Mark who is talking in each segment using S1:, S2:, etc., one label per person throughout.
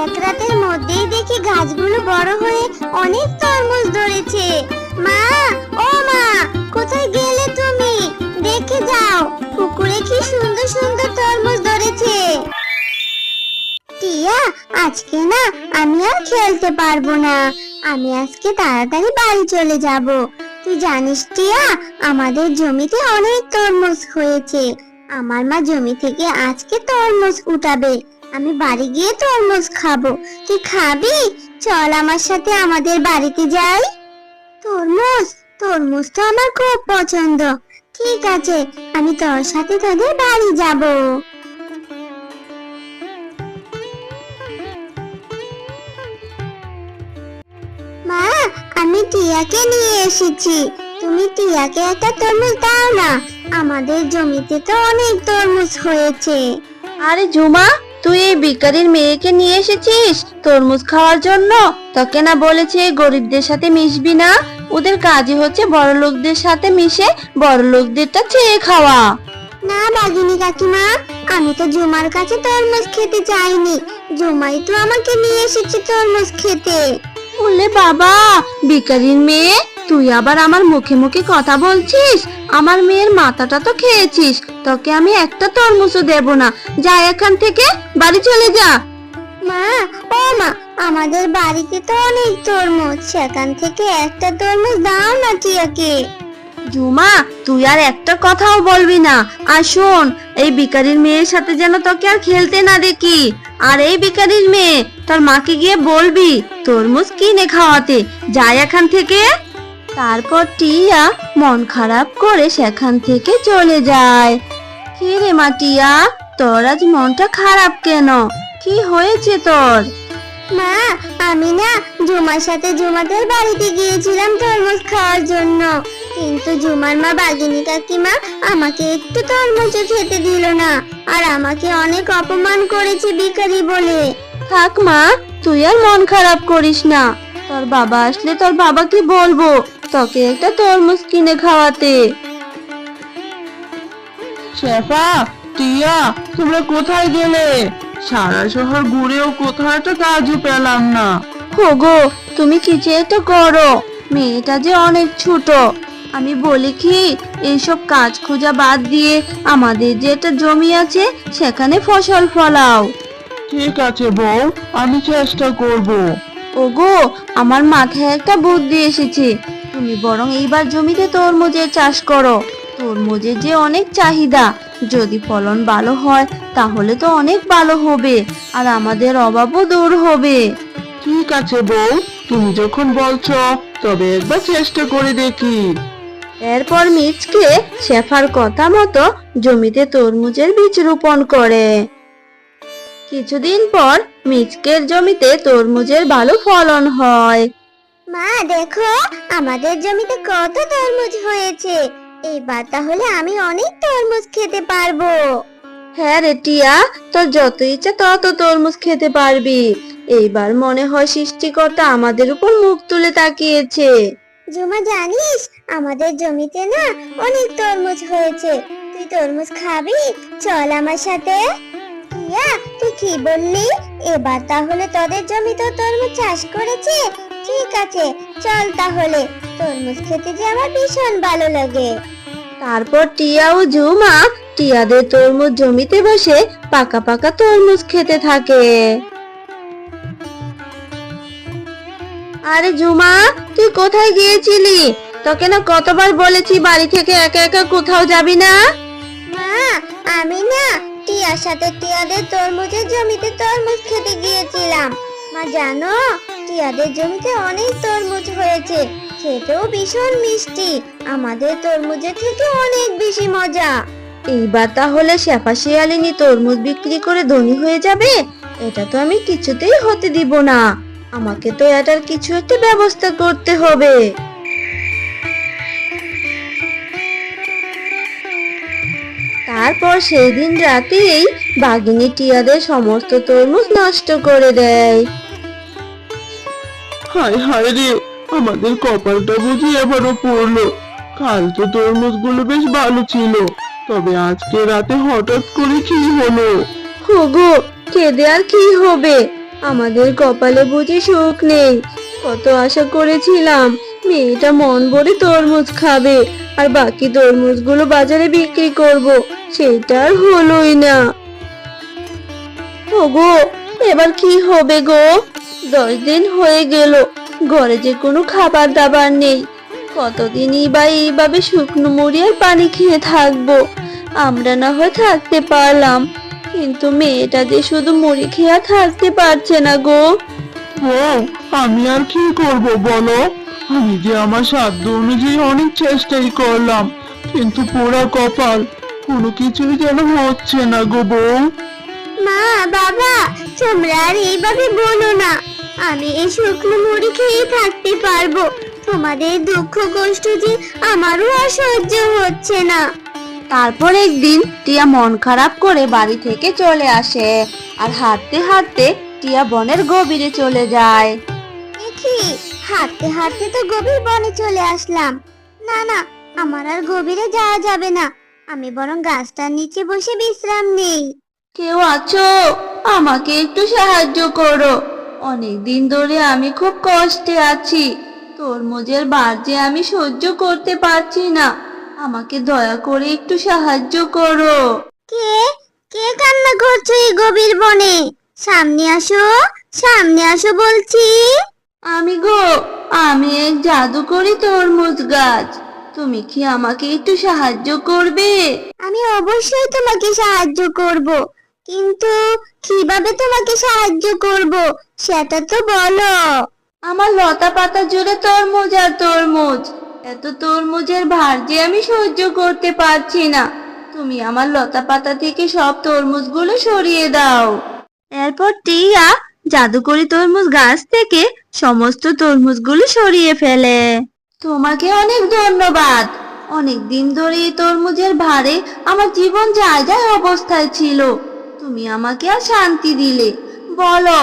S1: এক রাতের মধ্যেই দেখি গাছগুলো বড় হয়ে অনেক তরমুজ ধরেছে। মা, ও মা, কোথায় গেলে তুমি? দেখে যাও, পুকুরে কি সুন্দর সুন্দর তরমুজ ধরেছে। টিয়া, আজকে না আমি আর খেলতে পারবো না। আমি আজকে তাড়াতাড়ি বাড়ি চলে যাব। তুই জানিস টিয়া, আমাদের জমিতে অনেক তরমুজ হয়েছে। আমার মা জমি থেকে আজকে তরমুজ উঠাবে। আমি বাড়ি গিয়ে তরমুজ খাবো। তুই খাবি? চল আমার সাথে আমাদের বাড়িতে যাই। তরমুজ, তরমুজ তো আমার খুব পছন্দ। ঠিক আছে, আমি তোর সাথে তোদের বাড়ি যাব। মা, আমি টিয়াকে নিয়ে এসেছি। তুমি টিয়াকে একটা তরমুজ দাও না। আমাদের জমিতে তো অনেক তরমুজ হয়েছে।
S2: আরে ঝুমা, তুই এই ভিখারির মেয়েকে নিয়ে এসেছিস তরমুজ খাওয়ার জন্য? তোকে না বলেছে গরিবদের সাথে মিশবি না? ওদের কাজই হচ্ছে বড় লোকদের সাথে মিশে বড় লোকদেরটা চেয়ে খাওয়া।
S1: না বাগিনী কাকিমা, আমি তো জুমার কাছে তরমুজ খেতে চাইনি। জুমাই তো আমাকে নিয়ে এসেছে তরমুজ খেতে।
S2: বললে বাবা, ভিখারির মেয়ে, তুই আবার আমার মুখে মুখে কথা বলছিস? আমার মেয়ের মাথাটা তো খেয়েছিস। তোকে আমি একটা তরমুজও দেব না। যা এখান থেকে, বাড়ি চলে যা।
S1: মা, ও মা, আমাদের বাড়িতে তো অনেক তরমুজ, সেখান থেকে একটা তরমুজ দাও না টিয়াকে।
S2: ঝুমা, তুই আর একটা কথাও বলবি না। আর শোন, এই ভিখারির মেয়ের সাথে যেন তোকে আর খেলতে না দেখি। আর এই ভিখারির মেয়ে, তোর মাকে গিয়ে বলবি তরমুজ কিনে খাওয়াতে। যাই এখান থেকে। তারপর টিয়া মন খারাপ করে সেখান থেকে চলে যায়। কি রে মা টিয়া, তোর আজ মনটা খারাপ কেন? কি হয়েছে তোর?
S1: মা, আমি না জুমার সাথে জুমাদের বাড়িতে গিয়েছিলাম তরমুজ খাওয়ার জন্য, কিন্তু জুমার মা বাগিনী কাকিমা আমাকে একটু তরমুজও খেতে দিল না, আর আমাকে অনেক অপমান করেছে ভিখারি বলে।
S2: থাক মা, তুই আর মন খারাপ করিস না। তোর বাবা আসলে তোর বাবাকে বলবো তোকে একটা তরমুজ কিনে খাওয়াতে।
S3: শেফা, টিয়া, তোমরা কোথায় গেলে? সারা শহর ঘুরেও কোথাও একটা কাজও পেলাম না।
S2: ওগো, তুমি কিছু একটা করো। মেয়েটা যে অনেক ছোট। আমি বলি কি, এইসব কাজ খোঁজা বাদ দিয়ে আমাদের যে একটা জমি আছে সেখানে ফসল ফলাও।
S3: ঠিক আছে বউ, আমি চেষ্টা করব।
S2: ওগো, আমার মাথায় একটা বুদ্ধি এসেছে। তুমি বরং এইবার জমিতে তরমুজের চাষ করো। তরমুজের যে অনেক চাহিদা। যদি ফলন ভালো হয় তাহলে তো অনেক ভালো হবে, আর আমাদের অভাবও দূর হবে।
S3: ঠিক আছে বউ, তুমি যখন বলছো তবে একবার চেষ্টা করে দেখি।
S2: এরপর মিচকে শেফার কথা মতো জমিতে তরমুজের বীজ রোপণ করে। কিছুদিন পর মিচকের জমিতে তরমুজের ভালো ফলন হয়।
S1: মা দেখো, আমাদের জমিতে কত তরমুজ হয়েছে। এইবার তাহলে আমি অনেক তরমুজ খেতে পারবো।
S2: হ্যাঁ রে টিয়া, তোর যত ইচ্ছা তত তরমুজ খেতে পারবি। এইবার মনে হয় সৃষ্টিকর্তা আমাদের উপর মুখ তুলে তাকিয়েছে।
S1: জুমা জানিস, আমাদের জমিতে না অনেক তরমুজ হয়েছে। তুই তরমুজ খাবি? চল আমার সাথে। ইয়া, তুই কি বললি? এবার তাহলে তোদের জমিতে তরমুজ চাষ করেছে? ঠিক আছে, চল তাহলে। তরমুজ খেতে যে আমার ভীষণ ভালো লাগে।
S2: তারপর টিয়া ও ঝুমা টিয়াদের তরমুজ জমিতে বসে পাকা পাকা তরমুজ খেতে থাকে। আরে ঝুমা, তুই কোথায় গিয়েছিলি? তোকে না কতবার বলেছি বাড়ি থেকে একা একা কোথাও যাবি না।
S1: মা, আমি না টিয়ার সাথে টিয়াদের তরমুজের জমিতে তরমুজ খেতে গিয়েছিলাম। মা জানো, টিয়াদের জমিতে অনেক তরমুজ হয়েছে, খেতেও ভীষণ মিষ্টি। আমাদের তরমুজের থেকে অনেক বেশি মজা।
S2: এইবার তাহলে শেফা শিয়ালিনী তরমুজ বিক্রি করে ধনী হয়ে যাবে? এটা তো আমি কিছুতেই হতে দিব না। আমাকে তো এটার কিছু একটা ব্যবস্থা করতে হবে। তারপর সেই দিন রাতেই বাঘিনী টিয়াদের সমস্ত তরমুজ নষ্ট করে দেয়।
S3: হায় হায় রে, আমাদের কপালটা বুঝি এবারও পড়লো। কাল তো তরমুজগুলো বেশ ভালো ছিল, তবে আজকে রাতে হঠাৎ করে কি হলো?
S2: ওগো, কেঁদে আর কি হবে? আমাদের কপালে বুঝি সুখ নেই। কত আশা করেছিলাম মেয়েটা মন ভরে তরমুজ খাবে আর বাকি তরমুজগুলো বাজারে বিক্রি করব, সেটা আর হলোই না। ওগো, এবার কি হবে গো? 10 দিন হয়ে গেল, ঘরে যে কোনো খাবার দাবার নেই। কতদিনই বা এইভাবে শুকনো মুড়ি আর পানি খেয়ে থাকবো? আমরা না হয় থাকতে পারলাম, কিন্তু মেয়েটা যে শুধু মুড়ি খেয়ে আর থাকতে পারছে না গো।
S3: বউ, আমি আর কি করব বলো? আমি যে আমার সাধ্য অনুযায়ী অনেক চেষ্টাই করলাম, কিন্তু পোড়া কপাল, কোনো কিছুই যেন হচ্ছে না গো বউ।
S1: মা, বাবা, তোমরা আর এইভাবে বলো না। আমি এই শুকনো মুড়ি খেয়ে থাকতে পারবো। তোমাদের দুঃখ কষ্ট যে আমারও আর সহ্য হচ্ছে না।
S2: তারপর একদিন টিয়া মন খারাপ করে বাড়ি থেকে চলে আসে, আর হাঁটতে হাঁটতে টিয়া বনের গভীরে চলে যায়।
S1: দেখি, হাঁটতে হাঁটতে তো গভীর বনে চলে আসলাম। না না, আমার আর গভীরে যাওয়া যাবে না। আমি বরং গাছটার নিচে বসে বিশ্রাম নেই।
S2: কেউ আছো? আমাকে একটু সাহায্য করো। অনেক দিন ধরে আমি খুব কষ্টে আছি। তরমুজের ভার যে আমি সহ্য করতে পারছি না। আমাকে দয়া করে একটু সাহায্য করো।
S1: কে কে কান্না করছো এই গভীর বনে? সামনে আসো, সামনে আসো বলছি।
S2: আমি গো, আমি এক জাদুকরি তরমুজ গাছ। তুমি কি আমাকে একটু সাহায্য করবে?
S1: আমি অবশ্যই তোমাকে সাহায্য করব, কিন্তু কিভাবে তোমাকে সাহায্য করব সেটা তো বলো।
S2: আমার লতা পাতা জুড়ে তরমুজ আর তরমুজ। এত তরমুজের ভার যে আমি সহ্য করতে পারছি না। তুমি আমার লতা পাতা থেকে সব তরমুজগুলো সরিয়ে দাও। এরপর টিয়া জাদুকরি তরমুজ গাছ থেকে সমস্ত তরমুজগুলো সরিয়ে ফেলে। তোমাকে অনেক ধন্যবাদ। অনেক দিন ধরে এই তরমুজের ভারে আমার জীবন যায় যায় অবস্থায় ছিল। তুমি আমাকে আর শান্তি দিলে। বলো,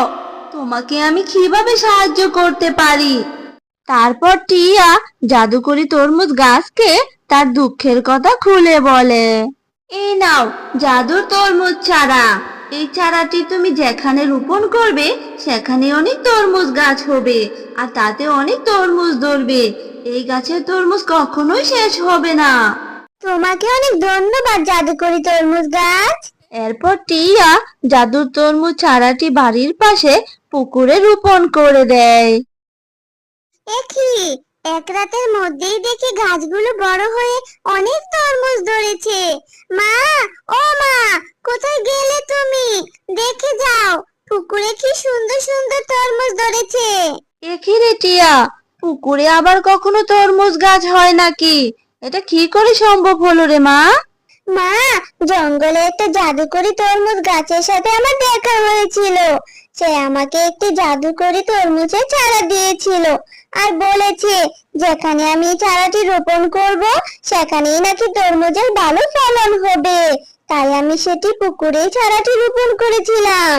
S2: তোমাকে আমি কিভাবে সাহায্য করতে পারি? তারপর টিয়া জাদুকরি তরমুজ গাছকে তার দুঃখের কথা খুলে বলে। এই নাও জাদুর তরমুজ চারা। এই চারাটি তুমি যেখানে রোপণ করবে সেখানে অনেক তরমুজ গাছ হবে, আর তাতে অনেক তরমুজ ধরবে। এই গাছের তরমুজ কখনোই শেষ হবে না।
S1: তোমাকে অনেক ধন্যবাদ জাদুকরি তরমুজ গাছ।
S2: এরপর টিয়া জাদুর তরমুজ চারাটি বাড়ির পাশে পুকুরে রোপণ করে দেয়।
S1: দেখি, এক রাতের মধ্যেই দেখি গাছগুলো বড় হয়ে অনেক তরমুজ ধরেছে। মা, ও মা, কোথায় গেলে তুমি? দেখে যাও, পুকুরে কি সুন্দর সুন্দর তরমুজ ধরেছে।
S2: একি রে টিয়া, পুকুরে আবার কখনো তরমুজ গাছ হয় নাকি? এটা কি করে সম্ভব হলো রে মা?
S1: মা, জঙ্গলে একটা জাদুকরি তরমুজ গাছের সাথে আমার দেখা হয়েছিল। সে আমাকে একটি জাদুকরি তরমুজের চারা দিয়েছিল আর বলেছে যেখানে আমি এই চারাটি রোপণ করব সেখানেই নাকি তরমুজের ভালো ফলন হবে। তাই আমি সেটি পুকুরেই চারাটি রোপণ করেছিলাম।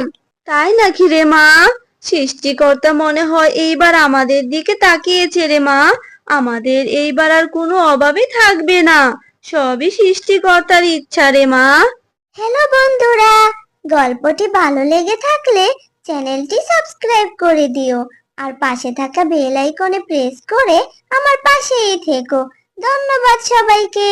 S2: তাই নাকি রে মা? সৃষ্টিকর্তা মনে হয় এইবার আমাদের দিকে তাকিয়েছে রে মা। আমাদের এইবার আর কোনো অভাবই থাকবে না। সবই সৃষ্টিকর্তার ইচ্ছা রে মা।
S1: হ্যালো বন্ধুরা, গল্পটি ভালো লেগে থাকলে চ্যানেলটি সাবস্ক্রাইব করে দিও আর পাশে থাকা বেল আইকনে প্রেস করে আমার পাশেই থেকো। ধন্যবাদ সবাইকে।